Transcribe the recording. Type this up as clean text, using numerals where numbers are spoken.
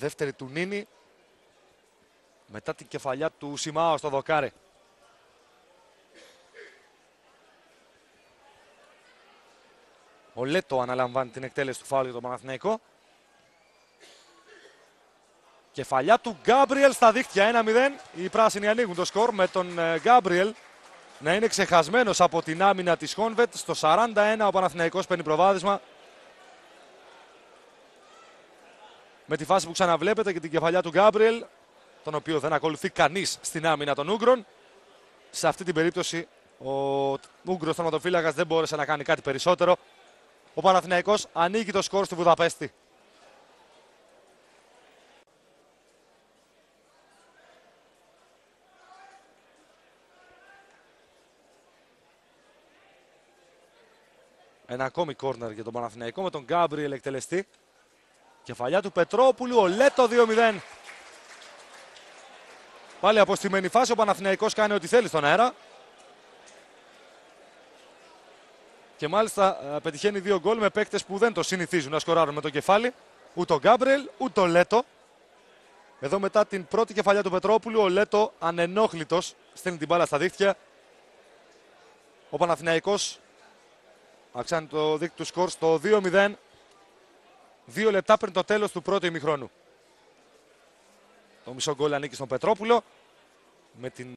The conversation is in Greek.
Δεύτερη του Νίνη. Μετά την κεφαλιά του Σιμάο στο δοκάρι. Ο Λέτο αναλαμβάνει την εκτέλεση του φάουλ για τον Παναθηναϊκό. Κεφαλιά του Γκάμπριελ στα δίχτυα, 1-0. Οι πράσινοι ανοίγουν το σκορ με τον Γκάμπριελ να είναι ξεχασμένος από την άμυνα της Χόνβετ. Στο 41 ο Παναθηναϊκός παίρνει προβάδισμα. Με τη φάση που ξαναβλέπετε και την κεφαλιά του Γκάμπριελ, τον οποίο δεν ακολουθεί κανείς στην άμυνα των Ούγγρων. Σε αυτή την περίπτωση ο Ούγγρος τερματοφύλακας δεν μπόρεσε να κάνει κάτι περισσότερο. Ο Παναθηναϊκός ανοίγει το σκορ στη Βουδαπέστη. Ένα ακόμη κόρνερ για τον Παναθηναϊκό με τον Γκάμπριελ εκτελεστή. Κεφαλιά του Πετρόπουλου, ο Λέτο 2-0. Πάλι αποστημένη φάση, ο Παναθηναϊκός κάνει ό,τι θέλει στον αέρα. Και μάλιστα πετυχαίνει 2 γκολ με παίκτες που δεν το συνηθίζουν να σκοράρουν με το κεφάλι. Ούτε ο Γκάμπριελ, ούτε ο Λέτο. Εδώ μετά την πρώτη κεφαλιά του Πετρόπουλου, ο Λέτο ανενόχλητος στέλνει την μπάλα στα δίχτυα. Ο Παναθηναϊκός αυξάνει το δείκτη του σκορ στο 2-0. 2 λεπτά πριν το τέλος του πρώτου ημιχρόνου. Το μισό γκολ ανήκει στον Πετρόπουλο. Με την